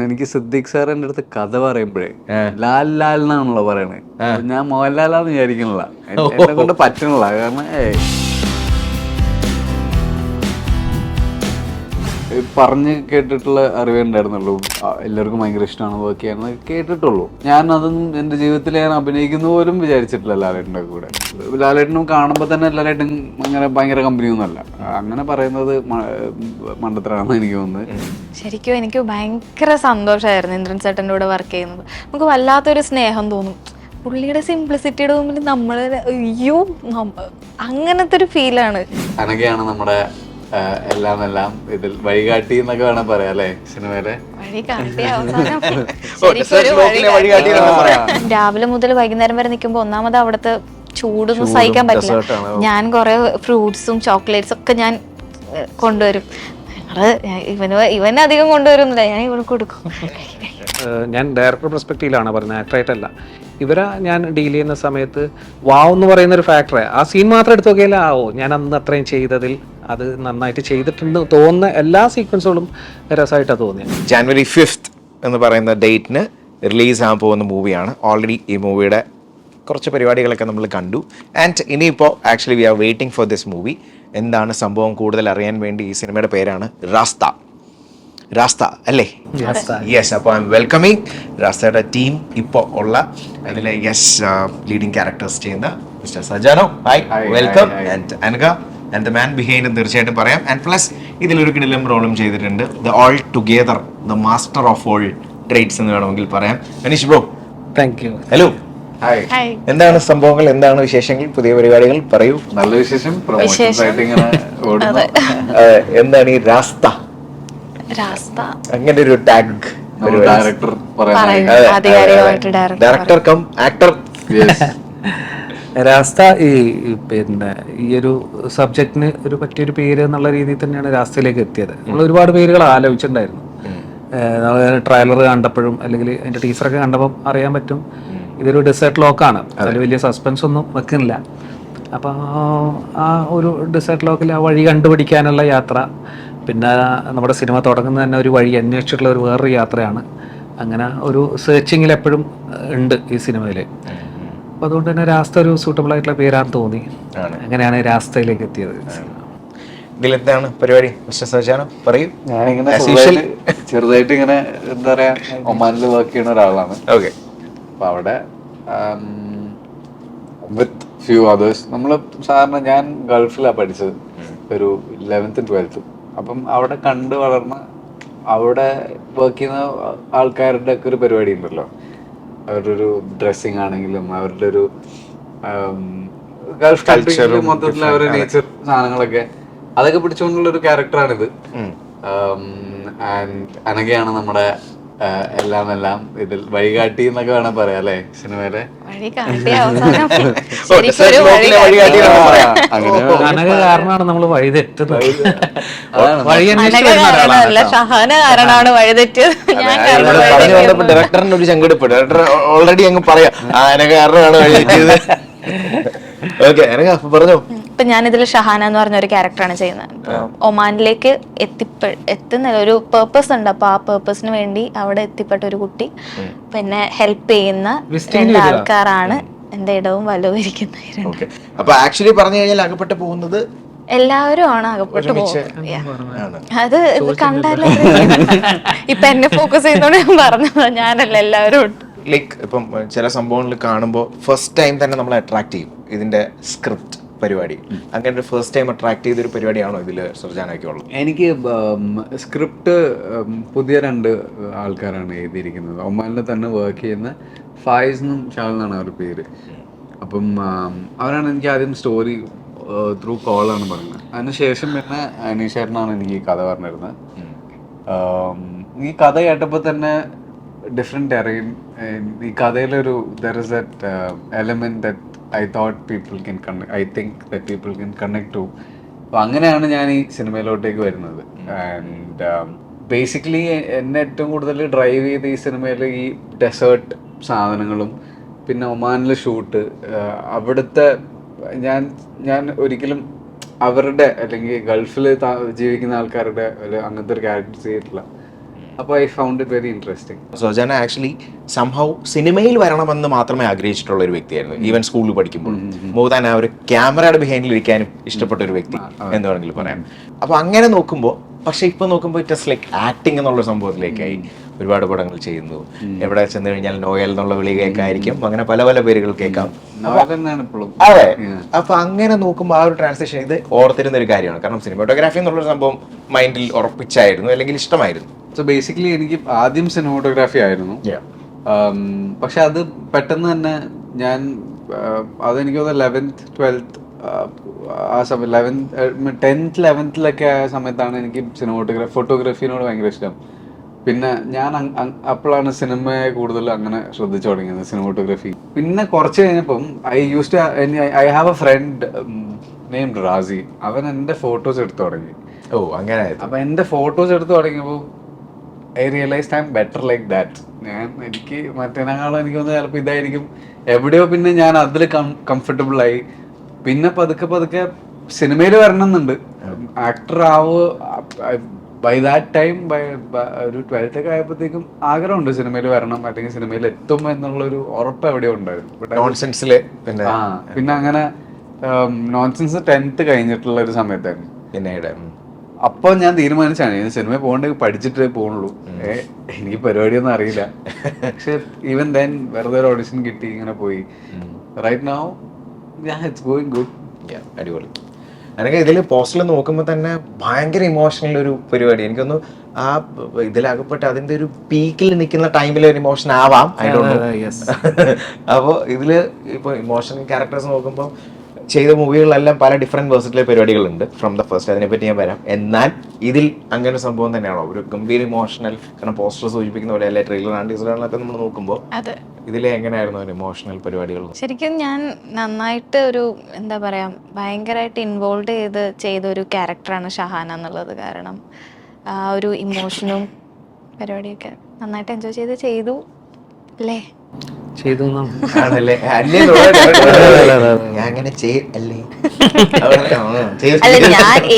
എനിക്ക് സിദ്ദിഖ് സാർ എൻ്റെ അടുത്ത് കഥ പറയുമ്പോഴേ ലാൽ ലാൽ എന്നാണല്ലോ പറയണേ. ഞാൻ മോഹൻലാലാന്ന് വിചാരിക്കണില്ല, എന്നെ കൊണ്ട് പറ്റണില്ല. കാരണം പറഞ്ഞ് കേട്ടിട്ടുള്ള അറിവേ ഉണ്ടായിരുന്നുള്ളൂ. എല്ലാവർക്കും ഭയങ്കര ഇഷ്ടമാണ് വർക്ക് ചെയ്യാന്ന് കേട്ടിട്ടുള്ളൂ. ഞാൻ അതൊന്നും എൻ്റെ ജീവിതത്തിൽ ഞാൻ അഭിനയിക്കുന്ന പോലും വിചാരിച്ചിട്ടില്ല ലാലേട്ടൻ്റെ കൂടെ. ലാലേട്ടനും കാണുമ്പോൾ തന്നെ ലാലേട്ടൻ അങ്ങനെ ഭയങ്കര കമ്പനിയൊന്നുമല്ല. അങ്ങനെ പറയുന്നത് മണ്ടത്തരാണെന്ന് എനിക്ക് തോന്നുന്നത്. ശരിക്കും എനിക്ക് ഭയങ്കര സന്തോഷമായിരുന്നു ഇന്ദ്രൻ ചേട്ടൻ്റെ കൂടെ വർക്ക് ചെയ്യുന്നത്. നമുക്ക് വല്ലാത്തൊരു സ്നേഹം തോന്നും. പുള്ളിയുടെ സിംപ്ലിസിറ്റിയുടെ മുമ്പിൽ നമ്മൾ അയ്യോ അങ്ങനത്തെ ഒരു ഫീലാണ്. അനഘയാണ് നമ്മുടെ എല്ലാം ഇതിൽ വഴികാട്ടി എന്നൊക്കെ വേണം പറയാം അല്ലേ സിനിമയിലെ. രാവിലെ മുതൽ വൈകുന്നേരം വരെ നിൽക്കുമ്പോൾ ഒന്നാമത് അവിടുത്തെ ചൂടൊന്നും സഹിക്കാൻ പറ്റില്ല. ഞാൻ കുറെ ഫ്രൂട്ട്സും ചോക്ലേറ്റ്സും ഒക്കെ ഞാൻ കൊണ്ടുവരും. ഇവന് അധികം കൊണ്ടുവരുന്നില്ല, ഞാൻ ഇവന് കൊടുക്കും. ഞാൻ ഡയറക്ടർ പെർസ്പെക്റ്റീവിലാണ് പറയുന്നത്, ആക്ടറായിട്ടല്ല. ഇവരെ ഞാൻ ഡീൽ ചെയ്യുന്ന സമയത്ത് വാവ് എന്ന് പറയുന്ന ഒരു ഫാക്ടറെ ആ സീൻ മാത്രം എടുത്തു നോക്കിയാൽ ഞാൻ അന്ന് അത്രയും ചെയ്തതിൽ അത് നന്നായിട്ട് ചെയ്തിട്ടുണ്ട് തോന്നുന്ന എല്ലാ സീക്വൻസുകളും രസമായിട്ടാണ് തോന്നിയത്. ജാനുവരി 5th എന്ന് പറയുന്ന ഡേറ്റിന് റിലീസ് ആകാൻ പോകുന്ന മൂവിയാണ്. ഓൾറെഡി ഈ മൂവിയുടെ കുറച്ച് പരിപാടികളൊക്കെ നമ്മൾ കണ്ടു. ആൻഡ് ഇനിയിപ്പോൾ actually we are waiting for this movie. എന്താണ് സംഭവം കൂടുതൽ അറിയാൻ വേണ്ടി ഈ സിനിമയുടെ പേരാണ് രാസ്ത അല്ലേ? യെസ്. അപ്പോൾ ഐ എം വെൽക്കമിങ് രാസ്തയുടെ ടീം ഇപ്പോൾ ഉള്ള അതിലെ ലീഡിങ് ക്യാരക്ടേഴ്സ് ചെയ്യുന്ന mister Sarjano. Hi, welcome. And Anagha and the man behind തീർച്ചയായിട്ടും പറയാം. ആൻഡ് പ്ലസ് ഇതിലൊരു കിടിലം റോളും ചെയ്തിട്ടുണ്ട്. The all together the master of all trades എന്ന് വേണമെങ്കിൽ പറയാം. Aneesh bro, thank you. Hello. Hi. എന്താണ് സംഭവങ്ങൾ, എന്താണ് വിശേഷങ്ങൾ, പുതിയ പരിപാടികൾ പറയൂ. നല്ല വിശേഷം. എന്താണ് ഈ രാസ്ത? അങ്ങനെ ഒരു tag director come actor Rasta പിന്നെ ഈ ഒരു സബ്ജക്റ്റിന് ഒരു പറ്റിയൊരു പേര് എന്നുള്ള രീതിയിൽ തന്നെയാണ് രാസ്തയിലേക്ക് എത്തിയത്. നമ്മൾ ഒരുപാട് പേരുകൾ ആലോചിച്ചിട്ടുണ്ടായിരുന്നു. ട്രailer കണ്ടപ്പോഴും അല്ലെങ്കിൽ അതിന്റെ ടീച്ചറൊക്കെ കണ്ടപ്പോൾ അറിയാൻ പറ്റും ഇതൊരു ഡെസേർട്ട് ലോക്കാണ്. അതിൽ വലിയ സസ്പെൻസ് ഒന്നും വെക്കുന്നില്ല. അപ്പോൾ ആ ഒരു ഡെസേർട്ട് ലോക്കിൽ ആ വഴി കണ്ടുപിടിക്കാനുള്ള യാത്ര, പിന്നെ നമ്മുടെ സിനിമ തുടങ്ങുന്നത് തന്നെ ഒരു വഴി അന്വേഷിച്ചിട്ടുള്ള ഒരു വേറൊരു യാത്രയാണ്. അങ്ങനെ ഒരു സെർച്ചിങ്ങിൽ എപ്പോഴും ഉണ്ട് ഈ സിനിമയിൽ. അപ്പോൾ അതുകൊണ്ട് തന്നെ രാസ്ത ഒരു സൂട്ടബിൾ ആയിട്ടുള്ള പേരാണ് തോന്നി. അങ്ങനെയാണ് രാസ്തയിലേക്ക് എത്തിയത്. ഇതിലെന്താണ് പരിപാടി മിസ്റ്റർ സജാനോ, പറയൂ. ഞാനിങ്ങനെ ചെറുതായിട്ട് ഇങ്ങനെ എന്താ പറയാ ഒമാനിൽ വർക്ക് ചെയ്യുന്ന ഒരാളാണ്. ഓക്കെ. അപ്പൊ അവിടെ വിത്ത് ഫ്യൂ അതേഴ്സ് നമ്മൾ സാധാരണ ഞാൻ ഗൾഫിലാണ് പഠിച്ചത് ഒരു 11th and 12th. അപ്പം അവിടെ കണ്ട് വളർന്ന അവിടെ വർക്ക് ചെയ്യുന്ന ആൾക്കാരുടെ ഒക്കെ ഒരു പരിപാടി ഉണ്ടല്ലോ. അവരുടെ ഒരു ഡ്രസ്സിങ് ആണെങ്കിലും അവരുടെ ഒരു ഗൾഫ് കൾച്ചർ മൊത്തത്തിൽ അവരുടെ നേച്ചർ സാധനങ്ങളൊക്കെ അതൊക്കെ പിടിച്ചുകൊണ്ടുള്ള ഒരു ക്യാരക്ടറാണിത്. ആൻഡ് അനഘയാണ് നമ്മുടെ എല്ലാം ഇതിൽ വഴികാട്ടി എന്നൊക്കെ വേണം പറയാം അല്ലേ സിനിമയിലെ. അനഘ കാരണമാണ് നമ്മൾ വഴി തെറ്റുന്നത്. ഡയറക്ടറിന് ഒരു ചങ്കെടുപ്പ്. ഡയറക്ടർ ഓൾറെഡി അങ്ങ് പറയാം അനഘ കാരണമാണ് വഴി തെറ്റിയത്. ഓക്കെ, അനഘ പറഞ്ഞോ. ഇപ്പൊ ഞാനിതിൽ ഷഹാന എന്ന് പറഞ്ഞ ഒരു ക്യാരക്ടറാണ് ചെയ്യുന്നത്. ഒമാനിലേക്ക് എത്തുന്ന ഒരു പേർപ്പസ് ഉണ്ട്. അപ്പൊ ആ പേർപ്പസിന് വേണ്ടി അവിടെ എത്തിപ്പെട്ട ഒരു കുട്ടി, പിന്നെ ഹെൽപ്പ് ചെയ്യുന്ന 2 ആൾക്കാരാണ് എന്റെ ഇടവും വലവും ഇരിക്കുന്നത്. അപ്പൊ ആക്ച്വലി പറഞ്ഞു കഴിഞ്ഞാൽ അകപ്പെട്ട് പോകുന്നത് എല്ലാവരും ആണ് അകപ്പെട്ടു പോകുന്നത്. അത് കണ്ടാലേ ഇപ്പൊ എന്നെ ഫോക്കസ് ചെയ്യുന്നോണ്ട് ഞാൻ പറഞ്ഞത്, ഞാനല്ല എല്ലാവരും ഉണ്ട്. ലൈക്ക് ഇപ്പം ചില സംഭവങ്ങൾ കാണുമ്പോൾ ഫസ്റ്റ് ടൈം തന്നെ നമ്മളെ അട്രാക്ട് ചെയ്യും ഇതിന്റെ സ്ക്രിപ്റ്റ് പരിപാടി. അങ്ങനെ ഒരു ഫസ്റ്റ് ടൈം അട്രാക്ട് ചെയ്തൊരു പരിപാടിയാണോ ഇതിൽ സർജാനൊക്കെ ഉള്ളത്? എനിക്ക് സ്ക്രിപ്റ്റ് പുതിയ 2 ആൾക്കാരാണ് എഴുതിയിരിക്കുന്നത്. ഒമാനിൽ തന്നെ വർക്ക് ചെയ്യുന്ന ഫായിസ് എന്നും ഷാൽ എന്നാണ് അവരുടെ പേര്. അപ്പം അവരാണ് എനിക്ക് ആദ്യം സ്റ്റോറി ത്രൂ കോളാണ് പറയുന്നത്. അതിനുശേഷം പിന്നെ അനീഷേട്ടനാണ് എനിക്ക് ഈ കഥ പറഞ്ഞിരുന്നത്. ഈ കഥ കേട്ടപ്പോൾ തന്നെ ഡിഫറെൻറ്റ് ടെറൈൻ, ഈ കഥയിലൊരു there is that element that I thought people can connect. I think that people can connect to. അപ്പോൾ അങ്ങനെയാണ് ഞാൻ ഈ സിനിമയിലോട്ടേക്ക് വരുന്നത്. ആൻഡ് ബേസിക്കലി എന്നെ ഏറ്റവും കൂടുതൽ ഡ്രൈവ് ചെയ്ത് ഈ സിനിമയിൽ ഈ ഡെസേർട്ട് സാധനങ്ങളും പിന്നെ ഒമാനിലെ ഷൂട്ട്, അവിടുത്തെ ഞാൻ ഒരിക്കലും അവരുടെ അല്ലെങ്കിൽ ഗൾഫിൽ ജീവിക്കുന്ന ആൾക്കാരുടെ അങ്ങനത്തെ ഒരു ക്യാരക്ടർ ചെയ്തിട്ടില്ല. അപ്പോൾ I found it very interesting. Sarjano actually somehow സിനിമയിൽ വരണമെന്ന് മാത്രമേ ആഗ്രഹിച്ചിട്ടുള്ള ഒരു വ്യക്തിയായിരുന്നു, ഈവൻ സ്കൂളിൽ പഠിക്കുമ്പോൾ. മോർ ദാൻ ആ ഒരു ക്യാമറയുടെ ബിഹൈൻഡിൽ ഇരിക്കാനും ഇഷ്ടപ്പെട്ട ഒരു വ്യക്തി എന്ന് വേണമെങ്കിൽ പറയാം. അപ്പൊ അങ്ങനെ നോക്കുമ്പോൾ, പക്ഷെ ഇപ്പൊ നോക്കുമ്പോൾ ഇറ്റ് ഇസ് ലൈക്ക് ആക്ടിങ് എന്നുള്ള സംഭവത്തിലേക്കായി. ഒരുപാട് പടങ്ങൾ ചെയ്യുന്നു, എവിടെ ചെന്ന് കഴിഞ്ഞാൽ നോയൽ എന്നുള്ള വിളി കേൾക്കായിരിക്കും, അങ്ങനെ പല പല പേരുകൾ കേൾക്കാം. അതെ, അപ്പൊ അങ്ങനെ നോക്കുമ്പോൾ ആ ഒരു ട്രാൻസിഷൻ ഇത് ഓർത്തിരുന്ന ഒരു കാര്യമാണ്. കാരണം സിനിമാറ്റോഗ്രാഫി എന്നുള്ളൊരു സംഭവം മൈൻഡിൽ ഉറപ്പിച്ചായിരുന്നു, അല്ലെങ്കിൽ ഇഷ്ടമായിരുന്നു. സോ ബേസിക്കലി എനിക്ക് ആദ്യം സിനിമാറ്റോഗ്രാഫി ആയിരുന്നു. പക്ഷെ അത് പെട്ടെന്ന് തന്നെ ഞാൻ അതെനിക്ക് 11th 12th ആ സമയം 10th 11th ആയ സമയത്താണ് എനിക്ക് ഫോട്ടോഗ്രാഫിനോട് ഭയങ്കര ഇഷ്ടം. പിന്നെ ഞാൻ അപ്പോഴാണ് സിനിമയെ കൂടുതൽ അങ്ങനെ ശ്രദ്ധിച്ചു തുടങ്ങിയത്, സിനിമാറ്റോഗ്രാഫി. പിന്നെ കുറച്ച് കഴിഞ്ഞപ്പം I have a friend named Razi. അവൻ എൻ്റെ ഫോട്ടോസ് എടുത്തു തുടങ്ങി. ഓ, അങ്ങനെ. അപ്പൊ എൻ്റെ ഫോട്ടോസ് എടുത്തു തുടങ്ങിയപ്പോൾ I realised I'm better like that. എനിക്ക് മറ്റേനാളും എനിക്ക് തോന്നുന്നത് ചിലപ്പോൾ ഇതായിരിക്കും. എവിടെയോ പിന്നെ ഞാൻ അതിൽ കംഫർട്ടബിൾ ആയി. പിന്നെ പതുക്കെ സിനിമയിൽ വരണം എന്നുണ്ട്, ആക്ടർ ആവോ. ബൈ ദാറ്റ് ടൈം ഒരു 12th ഒക്കെ ആയപ്പോഴത്തേക്കും ആഗ്രഹമുണ്ട് സിനിമയിൽ വരണം, അല്ലെങ്കിൽ സിനിമയിൽ എത്തും എന്നുള്ളൊരു ഉറപ്പ് എവിടെയോ ഉണ്ടായിരുന്നു. പിന്നെ അങ്ങനെ നോൺസെൻസ് 10th കഴിഞ്ഞിട്ടുള്ള ഒരു സമയത്തായിരുന്നു. പിന്നീട് അപ്പോൾ ഞാൻ തീരുമാനിച്ചാണ് സിനിമയിൽ പോകേണ്ടത്, പഠിച്ചിട്ടേ പോകുള്ളൂ. എനിക്ക് പരിപാടിയൊന്നും അറിയില്ല. പക്ഷെ ഈവൻ ദെൻ വെറുതെ ഒരു ഓഡിഷൻ കിട്ടി, ഇങ്ങനെ പോയി. Right now it's going good. അടിപൊളി. എനിക്ക് ഇതിൽ പോസ്റ്ററിൽ നോക്കുമ്പോൾ തന്നെ ഭയങ്കര ഇമോഷണൽ ഒരു പരിപാടി. എനിക്കൊന്ന് ആ ഇതിലകപ്പെട്ട് അതിന്റെ ഒരു പീക്കിൽ നിൽക്കുന്ന ടൈമിൽ ഒരു ഇമോഷൻ ആവാം, ഐ ഡോണ്ട് നോ. അപ്പോൾ ഇതില് ഇപ്പൊ ഇമോഷണൽ ക്യാരക്ടേഴ്സ് നോക്കുമ്പോൾ ചെയ്ത മൂവികളിലെല്ലാം പല ഡിഫറെന്റ് വേഴ്സിറ്റിലെ പരിപാടികളുണ്ട് ഫ്രം ദ ഫസ്റ്റ്. അതിനെപ്പറ്റി ഞാൻ വരാം. എന്നാൽ ഇതിൽ അങ്ങനെ ഒരു സംഭവം തന്നെയാണോ, ഒരു ഗംഭീര ഇമോഷണൽ? കാരണം പോസ്റ്റർ സൂചിപ്പിക്കുന്ന പോലെ അല്ലെ, ട്രെയിലർ ആൻഡ് ടീസറിലൊക്കെ നമ്മൾ നോക്കുമ്പോൾ ഇതിലെ എങ്ങനെയായിരുന്നു ഒരു ഇമോഷണൽ പരിപാടികൾ? ശരിക്കും ഞാൻ നന്നായിട്ട് ഒരു എന്താ പറയാ, ഭയങ്കരമായിട്ട് ഇൻവോൾവ് ചെയ്ത ഒരു ക്യാരക്ടറാണ് ഷഹാന എന്നുള്ളത്. കാരണം ആ ഒരു ഇമോഷനും പരിപാടിയൊക്കെ നന്നായിട്ട് എൻജോയ് ചെയ്തു അല്ലേ? ചെയ്തു അല്ല,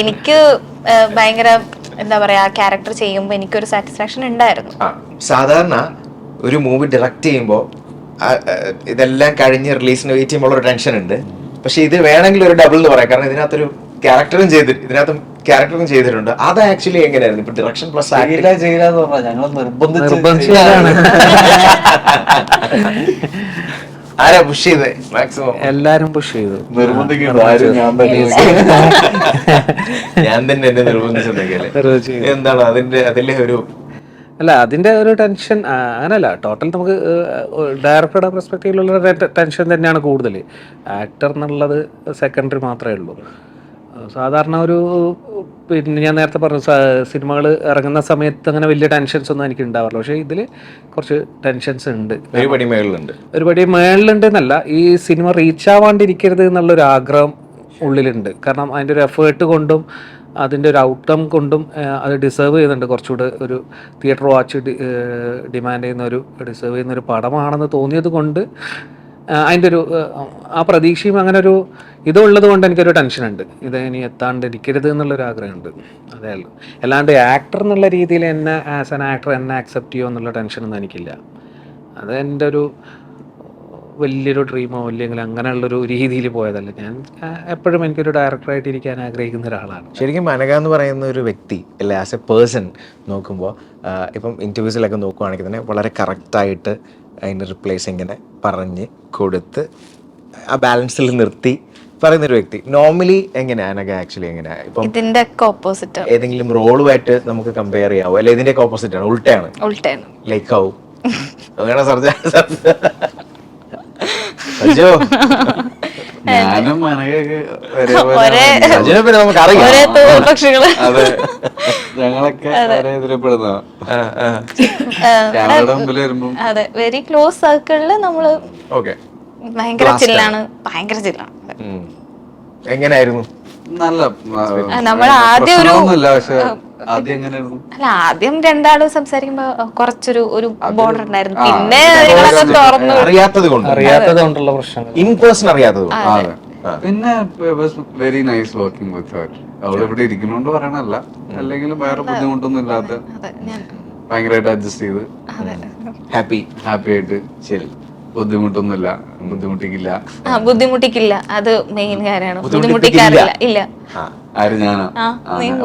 എനിക്ക് ഭയങ്കര എന്താ പറയാ, ക്യാരക്ടർ ചെയ്യുമ്പോ എനിക്കൊരു സാറ്റിസ്ഫാക്ഷൻ ഉണ്ടായിരുന്നു. സാധാരണ ഒരു മൂവി ഡയറക്റ്റ് ചെയ്യുമ്പോൾ ഇതെല്ലാം കഴിഞ്ഞ് റിലീസിന് വെയിറ്റ് ചെയ്യുമ്പോൾ ഒരു ടെൻഷൻ ഉണ്ട്. പക്ഷെ ഇത് വേണമെങ്കിൽ ഒരു ഡബിൾ എന്ന് പറയാം. കാരണം ഇതിനകത്തൊരു ക്യാരക്ടറും ചെയ്തിട്ടുണ്ട്. അത് ആക്ച്വലി എങ്ങനെയായിരുന്നു? ഇപ്പൊ ഡയറക്ഷൻ പ്ലസ് ആരാ പുഷ് ചെയ്തേ? മാക്സിമം എല്ലാരും പുഷ് ചെയ്തു. ഞാൻ തന്നെ എന്നെ നിർബന്ധിച്ചെന്നൊക്കെ. എന്താണ് അതിലെ ഒരു അല്ല, അതിന്റെ ഒരു ടെൻഷൻ അങ്ങനല്ല. ടോട്ടൽ നമുക്ക് ഡയറക്ടറുടെ പെർസ്പെക്റ്റീവിലുള്ള ടെൻഷൻ തന്നെയാണ് കൂടുതൽ. ആക്ടർ എന്നുള്ളത് സെക്കൻഡറി മാത്രമേ ഉള്ളൂ. സാധാരണ ഒരു പിന്നെ ഞാൻ നേരത്തെ പറഞ്ഞു, സിനിമകൾ ഇറങ്ങുന്ന സമയത്ത് അങ്ങനെ വലിയ ടെൻഷൻസ് ഒന്നും എനിക്ക് ഉണ്ടാവാറില്ല. പക്ഷേ ഇതിൽ കുറച്ച് ടെൻഷൻസ് ഉണ്ട്. ഒരുപടി മേളിലുണ്ട് എന്നല്ല, ഈ സിനിമ റീച്ച് ആവാണ്ടിരിക്കരുത് എന്നുള്ളൊരു ആഗ്രഹം ഉള്ളിലുണ്ട്. കാരണം അതിൻ്റെ ഒരു എഫേർട്ട് കൊണ്ടും അതിൻ്റെ ഒരു ഔട്ട്കം കൊണ്ടും അത് ഡിസേർവ് ചെയ്യുന്നുണ്ട്. കുറച്ചുകൂടെ ഒരു തിയേറ്റർ വാച്ച് ഡിമാൻഡ് ഡിസേർവ് ചെയ്യുന്ന ഒരു പടമാണെന്ന് തോന്നിയത് കൊണ്ട് അതിൻ്റെ ഒരു ആ പ്രതീക്ഷയും അങ്ങനെ ഒരു ഇതുള്ളത് കൊണ്ട് എനിക്കൊരു ടെൻഷനുണ്ട്. ഇത് ഇനി എത്താണ്ടിരിക്കരുത് എന്നുള്ളൊരു ആഗ്രഹമുണ്ട്, അതേ ഉള്ളൂ. അല്ലാണ്ട് ആക്ടർ എന്നുള്ള രീതിയിൽ എന്നെ ആസ് ആൻ ആക്ടർ എന്നെ ആക്സെപ്റ്റ് ചെയ്യുമോ എന്നുള്ള ടെൻഷനൊന്നും എനിക്കില്ല. അത് എൻ്റെ ഒരു വലിയൊരു ഡ്രീമോ ഇല്ലെങ്കിൽ അങ്ങനെയുള്ളൊരു രീതിയിൽ പോയതല്ല. ഞാൻ എപ്പോഴും എനിക്കൊരു ഡയറക്ടറായിട്ട് ഇരിക്കാൻ ആഗ്രഹിക്കുന്ന ഒരാളാണ്. ശരിക്കും അനഘ എന്ന് പറയുന്ന ഒരു വ്യക്തി അല്ലെ, ആസ് എ പേഴ്സൺ നോക്കുമ്പോൾ ഇപ്പം ഇൻ്റർവ്യൂസിലൊക്കെ നോക്കുവാണെങ്കിൽ തന്നെ വളരെ കറക്റ്റായിട്ട് അതിൻ്റെ റിപ്ലേസ് ഇങ്ങനെ പറഞ്ഞ് കൊടുത്ത് ആ ബാലൻസിൽ നിർത്തി പറയുന്നൊരു വ്യക്തി. നോർമലി എങ്ങനെയാണ് അനഘ ആക്ച്വലി എങ്ങനെയാണ്? ഇപ്പം ഇതിന്റെ ഓപ്പോസിറ്റ് ഏതെങ്കിലും റോളുമായിട്ട് നമുക്ക് കമ്പയർ ചെയ്യാവോ? അല്ലെ ഇതിന്റെ ഓപ്പോസിറ്റ് ആണ്, ഉൾട്ടയാണ്? Like how? അങ്ങനെ ഞാനും അനഘയൊക്കെ ഞങ്ങളൊക്കെ അതെ, വെരി ക്ലോസ് സർക്കിളില് നമ്മള് ഭയങ്കര ചില്ലാണ്. എങ്ങനെയായിരുന്നു? നല്ല നമ്മൾ ആദ്യം ഒരു അല്ല ആദ്യം രണ്ടാളും സംസാരിക്കുമ്പോ കുറച്ചൊരു ബോർഡർ ഉണ്ടായിരുന്നു. പിന്നെ തുറന്നു അറിയാത്തത് കൊണ്ടുള്ള പ്രശ്നങ്ങൾ, ഇൻ പേഴ്സൺ അറിയാത്തത്. പിന്നെ very nice working with Har. അവൾ ഇവിടെ ഇരിക്കുന്നോണ്ട് പറയണല്ല, അല്ലെങ്കിലും വേറെ ബുദ്ധിമുട്ടൊന്നും ഇല്ലാത്ത ഭയങ്കരമായിട്ട് അഡ്ജസ്റ്റ് ചെയ്ത് ഹാപ്പി ആയിട്ട് ശരി, ബുദ്ധിമുട്ടൊന്നുമില്ല, ബുദ്ധിമുട്ടിക്കില്ല. ബുദ്ധിമുട്ടിക്കില്ല, അത് മെയിൻ കാര്യമാണ്. ബുദ്ധിമുട്ടിക്കാറില്ല. ഇല്ല. ആര് ഞാനാ? ആ,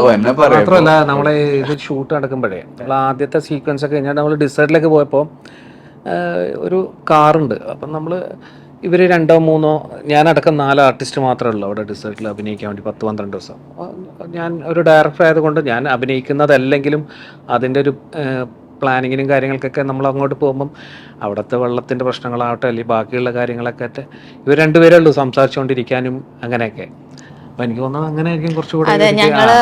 ഓ എന്നെ പറയാം. മാത്രമല്ല നമ്മളെ ഇത് ഷൂട്ട് നടക്കുമ്പോഴേ നമ്മൾ ആദ്യത്തെ സീക്വൻസ് ഒക്കെ കഴിഞ്ഞാൽ നമ്മൾ ഡിസേർട്ടിലേക്ക് പോയപ്പോൾ ഒരു കാറുണ്ട്. അപ്പം നമ്മൾ ഇവർ 2-3 ഞാനടക്കം 4 ആർട്ടിസ്റ്റ് മാത്രമേ ഉള്ളൂ അവിടെ ഡിസേർട്ടിൽ അഭിനയിക്കാൻ വേണ്ടി 10-12 ദിവസം. ഞാൻ ഒരു ഡയറക്ടർ ആയതുകൊണ്ട് ഞാൻ അഭിനയിക്കുന്നതല്ലെങ്കിലും അതിൻ്റെ ഒരു പ്ലാനിങ്ങിനും കാര്യങ്ങൾക്കൊക്കെ നമ്മൾ അങ്ങോട്ട് പോകുമ്പം അവിടുത്തെ വെള്ളത്തിൻ്റെ പ്രശ്നങ്ങളാവട്ടെ അല്ലെങ്കിൽ ബാക്കിയുള്ള കാര്യങ്ങളൊക്കെ ആയിട്ട് ഇവർ രണ്ടുപേരേ ഉള്ളൂ സംസാരിച്ചുകൊണ്ടിരിക്കാനും അങ്ങനെയൊക്കെ. അപ്പം എനിക്ക് തോന്നുന്നത് അങ്ങനെയായിരിക്കും കുറച്ചുകൂടി. അതെ, ഞങ്ങള്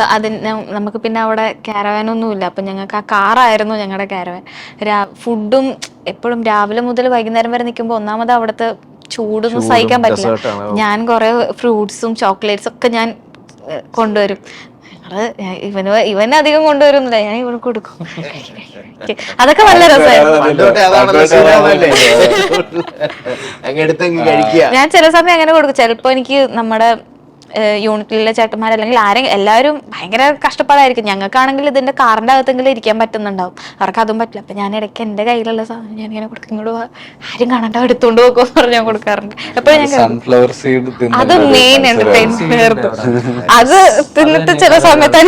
നമുക്ക് പിന്നെ അവിടെ കാരവാനൊന്നും ഇല്ല. അപ്പൊ ഞങ്ങൾക്ക് ആ കാറായിരുന്നു ഞങ്ങളുടെ കാരവാൻ. ഫുഡും എപ്പോഴും രാവിലെ മുതൽ വൈകുന്നേരം വരെ നിൽക്കുമ്പോൾ ഒന്നാമത് അവിടുത്തെ ചൂടൊന്നും സഹിക്കാൻ പറ്റില്ല. ഞാൻ കുറെ ഫ്രൂട്ട്സും ചോക്ലേറ്റ്സും ഒക്കെ ഞാൻ കൊണ്ടുവരും. ഇവന് അധികം കൊണ്ടുവരുന്നില്ല, ഞാൻ ഇവന് കൊടുക്കും. അതൊക്കെ നല്ല രസമായിരുന്നു. ഞാൻ ചില സമയം അങ്ങനെ കൊടുക്കും. ചിലപ്പോ എനിക്ക് നമ്മുടെ യൂണിറ്റിലെ ചേട്ടന്മാർ അല്ലെങ്കിൽ എല്ലാവരും ഭയങ്കര കഷ്ടപ്പാടായിരിക്കും. ഞങ്ങൾക്കാണെങ്കിൽ ഇതിന്റെ കാറിന്റെ അകത്തെങ്കിലും ഇരിക്കാൻ പറ്റുന്നുണ്ടാവും, അവർക്ക് അതും പറ്റില്ല. അപ്പൊ ഞാൻ ഇടയ്ക്ക് എന്റെ കയ്യിലുള്ള സാധനം ഞാൻ ഇങ്ങനെ കൊടുക്കും. ഇങ്ങോട്ട് ആരും കാണണ്ട, എടുത്തോണ്ട് പോക്കോന്ന് പറഞ്ഞ് ഞാൻ കൊടുക്കാറുണ്ട്. എപ്പോഴും ഞാൻ അത് മെയിൻ എന്റർടൈൻമെന്റ്. അത് തിന്നിട്ട് ചില സമയത്ത്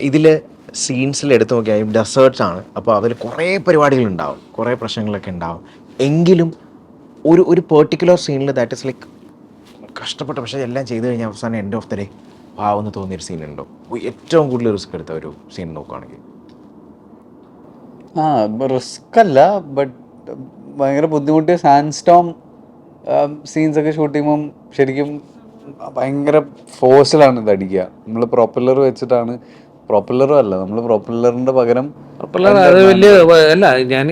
ഇതില് സീൻസിൽ എടുത്തു നോക്കിയാൽ ഡെസേർട്സ് ആണ്. അപ്പോൾ അതിൽ കുറേ പരിപാടികളുണ്ടാവും, കുറേ പ്രശ്നങ്ങളൊക്കെ ഉണ്ടാവും. എങ്കിലും ഒരു പെർട്ടിക്കുലർ സീനിൽ ദാറ്റ് ഇസ് ലൈക്ക് കഷ്ടപ്പെട്ട പക്ഷേ എല്ലാം ചെയ്ത് കഴിഞ്ഞാൽ അവസാനം എൻഡ് ഓഫ് ദ ഡേ പാവെന്ന് തോന്നിയൊരു സീൻ ഉണ്ടോ? ഏറ്റവും കൂടുതൽ റിസ്ക് എടുത്ത ഒരു സീൻ നോക്കുകയാണെങ്കിൽ? റിസ്ക് അല്ല, ബട്ട് ഭയങ്കര ബുദ്ധിമുട്ടിയ സാൻഡ് സ്റ്റോം സീൻസ് ഒക്കെ ഷൂട്ട് ചെയ്യുമ്പം ശരിക്കും ഭയങ്കര ഫോഴ്സിലാണ് ഇത് അടിക്കുക. നമ്മൾ പ്രൊപ്പല്ലർ വെച്ചിട്ടാണ്, പ്രൊപ്പല്ലറും അല്ല, നമ്മൾ പ്രൊപ്പല്ലറിന്റെ പകരം അത് വലിയ അല്ല.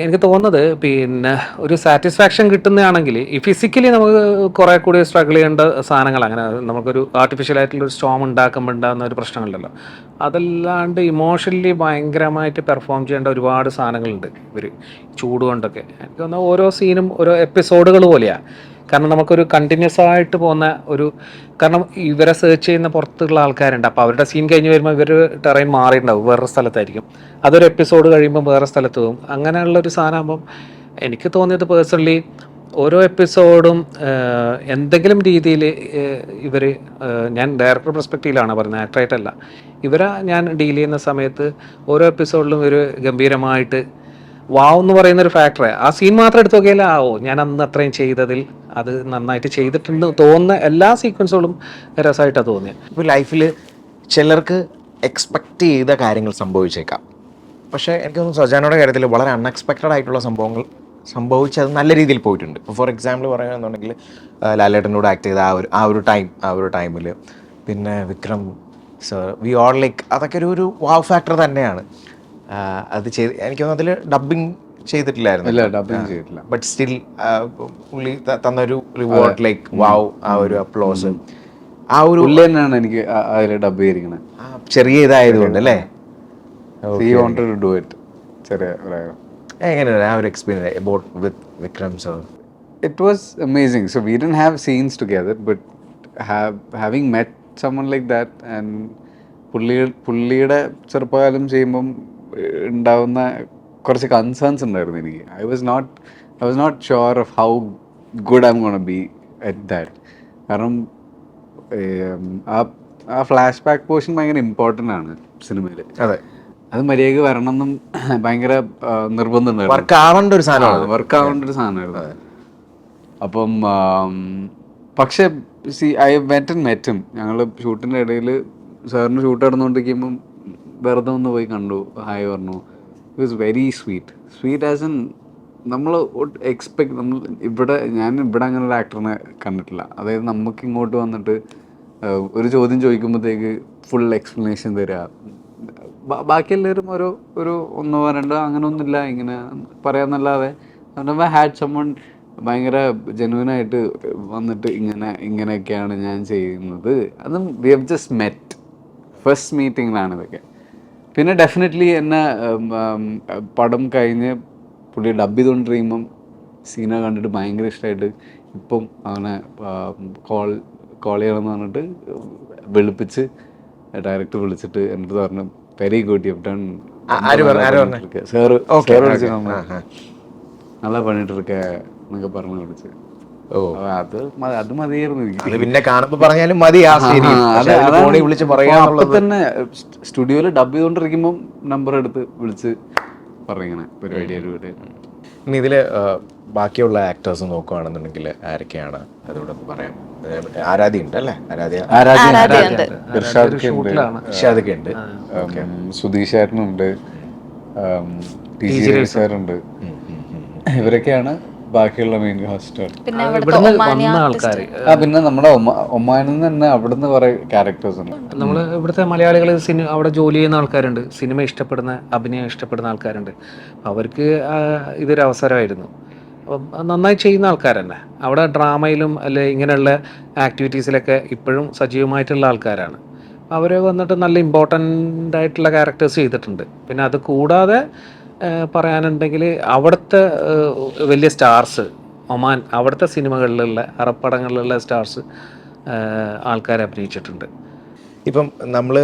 എനിക്ക് തോന്നുന്നത് പിന്നെ ഒരു സാറ്റിസ്ഫാക്ഷൻ കിട്ടുന്നതാണെങ്കിൽ ഈ ഫിസിക്കലി നമുക്ക് കുറെ കൂടി സ്ട്രഗിൾ ചെയ്യേണ്ട സാധനങ്ങൾ, അങ്ങനെ നമുക്കൊരു ആർട്ടിഫിഷ്യൽ ആയിട്ടുള്ള ഒരു സ്റ്റോം ഉണ്ടാക്കുമ്പോൾ ഉണ്ടാകുന്ന ഒരു പ്രശ്നങ്ങളുണ്ടല്ലോ, അതല്ലാണ്ട് ഇമോഷണലി ഭയങ്കരമായിട്ട് പെർഫോം ചെയ്യേണ്ട ഒരുപാട് സാധനങ്ങളുണ്ട് ഇവർ ചൂട് കൊണ്ടൊക്കെ. എനിക്ക് തോന്നുന്നത് ഓരോ സീനും ഓരോ എപ്പിസോഡുകൾ പോലെയാണ്. കാരണം നമുക്കൊരു കണ്ടിന്യൂസ് ആയിട്ട് പോകുന്ന ഒരു, കാരണം ഇവരെ സെർച്ച് ചെയ്യുന്ന പുറത്തുള്ള ആൾക്കാരുണ്ട്. അപ്പോൾ അവരുടെ സീൻ കഴിഞ്ഞ് വരുമ്പോൾ ഇവർ ടെറൈൻ മാറിയിട്ടുണ്ടാവും, വേറൊരു സ്ഥലത്തായിരിക്കും. അതൊരു എപ്പിസോഡ് കഴിയുമ്പോൾ വേറെ സ്ഥലത്ത് പോകും. അങ്ങനെയുള്ളൊരു സാധനമാകുമ്പം എനിക്ക് തോന്നിയത് പേഴ്സണലി ഓരോ എപ്പിസോഡും എന്തെങ്കിലും രീതിയിൽ ഇവർ, ഞാൻ ഡയറക്ടർ പെർസ്പെക്റ്റീവിലാണ് പറയുന്നത്, ആക്ടറായിട്ടല്ല, ഇവരെ ഞാൻ ഡീൽ ചെയ്യുന്ന സമയത്ത് ഓരോ എപ്പിസോഡിലും ഒരു ഗംഭീരമായിട്ട് വാവ് എന്ന് പറയുന്ന ഒരു ഫാക്ടറെ ആ സീൻ മാത്രം എടുത്ത് നോക്കിയാൽ ഞാൻ അന്ന് അത്രയും ചെയ്തതിൽ അത് നന്നായിട്ട് ചെയ്തിട്ടുണ്ട് തോന്നുന്ന എല്ലാ സീക്വൻസുകളും രസമായിട്ടാണ് തോന്നിയത്. ഇപ്പോൾ ലൈഫിൽ ചിലർക്ക് എക്സ്പെക്റ്റ് ചെയ്ത കാര്യങ്ങൾ സംഭവിച്ചേക്കാം, പക്ഷേ എനിക്ക് തോന്നുന്നു സജാനയുടെ കാര്യത്തിൽ വളരെ അൺഎക്സ്പെക്റ്റഡ് ആയിട്ടുള്ള സംഭവങ്ങൾ സംഭവിച്ചത് നല്ല രീതിയിൽ പോയിട്ടുണ്ട്. ഇപ്പോൾ ഫോർ എക്സാമ്പിൾ പറയുകയാണെന്നുണ്ടെങ്കിൽ ലാലേട്ടനോട് ആക്ട് ചെയ്ത ആ ഒരു ടൈമിൽ, പിന്നെ Vikram sir, we all like, അതൊക്കെ ഒരു വാവ് ഫാക്ടർ തന്നെയാണ്. അത് ചെയ്ത് എനിക്ക് തോന്നുന്നു അതിൽ ഡബിങ് ചെയ്തിട്ടില്ലായിരുന്നു, ബട്ട് സ്റ്റിൽ പുള്ളി തന്നൊരു റിവാർഡ് ലൈക്ക് വാവ്, ആ ഒരു അപ്ലോസ്, ആ ഒരു തന്നെയാണ് എനിക്ക് അതിൽ ഡബ് ചെയ്തിരിക്കുന്നത്. ചെറിയ ഇതായതുകൊണ്ട് അല്ലേ? എങ്ങനെയാണ് ആ ഒരു experience about with Vikram sir? It was amazing. So we didn't have scenes together, but having met someone like that and പുള്ളിയുടെ ചെറുപ്പകാലം ചെയ്യുമ്പം ഉണ്ടാവുന്ന കുറച്ച് കൺസേൺസ് ഉണ്ടായിരുന്നു എനിക്ക്. I was not sure of how good I'm gonna be at that. കാരണം ആ flash back portion ഭയങ്കര ഇമ്പോർട്ടൻ്റ് ആണ് സിനിമയിൽ. അതെ, അത് മര്യാദക്ക് വരണം എന്നും ഭയങ്കര നിർബന്ധം വർക്ക് ആവേണ്ട ഒരു സാധനമായിരുന്നു. അപ്പം പക്ഷെ ഐ മെറ്റ് ഹിം. ഞങ്ങൾ ഷൂട്ടിൻ്റെ ഇടയിൽ സാറിന് ഷൂട്ട് നടന്നുകൊണ്ടിരിക്കുമ്പം വെറുതെ ഒന്ന് പോയി കണ്ടു, ഹായ് പറഞ്ഞു. It was very sweet as an നമ്മൾ ഞാൻ ഇവിടെ അങ്ങനെ ഒരു ആക്ടറിനെ കണ്ടിട്ടില്ല. അതായത് നമുക്ക് ഇങ്ങോട്ട് വന്നിട്ട് ഒരു ചോദ്യം ചോദിക്കുമ്പോഴത്തേക്ക് ഫുൾ എക്സ്പ്ലനേഷൻ തരിക. ബാക്കി എല്ലാവരും ഒരു 1-2 അങ്ങനെ ഒന്നുമില്ല, ഇങ്ങനെ പറയാന്നല്ലാതെ ഹാഡ് സമ്മൺ ഭയങ്കര ജെന്യുവനായിട്ട് വന്നിട്ട് ഇങ്ങനെയൊക്കെയാണ് ഞാൻ ചെയ്യുന്നത്. അതും we have just met, first മീറ്റിങ്ങിലാണ് ഇതൊക്കെ. പിന്നെ ഡെഫിനറ്റ്ലി എന്നെ പടം കഴിഞ്ഞ് പുള്ളി ഡബ് ചെയ്തുകൊണ്ടിരിക്കുമ്പം സീന കണ്ടിട്ട് ഭയങ്കര ഇഷ്ടമായിട്ട് ഇപ്പം അവനെ കോൾ ചെയ്യണമെന്ന് പറഞ്ഞിട്ട് വിളിപ്പിച്ച് ഡയറക്ടർ വിളിച്ചിട്ട് എൻ്റെ അടുത്ത് പറഞ്ഞു very good you done sir நல்லா பண்ணிட்டு இருக்க എന്നൊക്കെ പറഞ്ഞു വിളിച്ച്. അത് മതിയായിരുന്നു എനിക്ക്. പിന്നെ കാണുമ്പോ പറഞ്ഞാലും മതി. വിളിച്ച് പറയാ തന്നെ സ്റ്റുഡിയോയിൽ ഡബ് ചെയ്തോണ്ടിരിക്കുമ്പോ നമ്പർ എടുത്ത് വിളിച്ച് പറഞ്ഞിങ്ങനെ പരിപാടി. ഇനി ഇതില് ബാക്കിയുള്ള ആക്ടേഴ്സ് നോക്കുകയാണെന്നുണ്ടെങ്കിൽ ആരൊക്കെയാണ് അതുകൂടെ പറയാം. ആരാധ്യ ഉണ്ട് അല്ലേ? ഇർഷാദൊക്കെ ഉണ്ട്, സുധീഷ് ചേട്ടനുണ്ട്, സാറുണ്ട്. ഇവരൊക്കെയാണ് ബാക്കിയുള്ള മെയിൻ കാസ്റ്റുകൾ. പിന്നെ പിന്നെ നമ്മുടെ ഒമാനിൽ നിന്ന് തന്നെ അവിടുന്ന് കുറെ ക്യാരക്ടേഴ്സ് ഉണ്ട്. നമ്മൾ ഇവിടുത്തെ മലയാളികൾ അവിടെ ജോലി ചെയ്യുന്ന ആൾക്കാരുണ്ട്, സിനിമ ഇഷ്ടപ്പെടുന്ന, അഭിനയം ഇഷ്ടപ്പെടുന്ന ആൾക്കാരുണ്ട്. അവർക്ക് ഇതൊരു അവസരമായിരുന്നു. അപ്പം നന്നായി ചെയ്യുന്ന ആൾക്കാർ തന്നെ അവിടെ ഡ്രാമയിലും അല്ലെ ഇങ്ങനെയുള്ള ആക്ടിവിറ്റീസിലൊക്കെ ഇപ്പോഴും സജീവമായിട്ടുള്ള ആൾക്കാരാണ്. അവർ വന്നിട്ട് നല്ല ഇമ്പോർട്ടൻ്റ് ആയിട്ടുള്ള ക്യാരക്ടേഴ്സ് ചെയ്തിട്ടുണ്ട്. പിന്നെ അത് കൂടാതെ പറയാനുണ്ടെങ്കിൽ അവിടുത്തെ വലിയ സ്റ്റാർസ്, ഒമാൻ അവിടുത്തെ സിനിമകളിലുള്ള അറബ് പടങ്ങളിലുള്ള സ്റ്റാർസ് ആൾക്കാരെ അഭിനയിച്ചിട്ടുണ്ട്. ഇപ്പം നമ്മൾ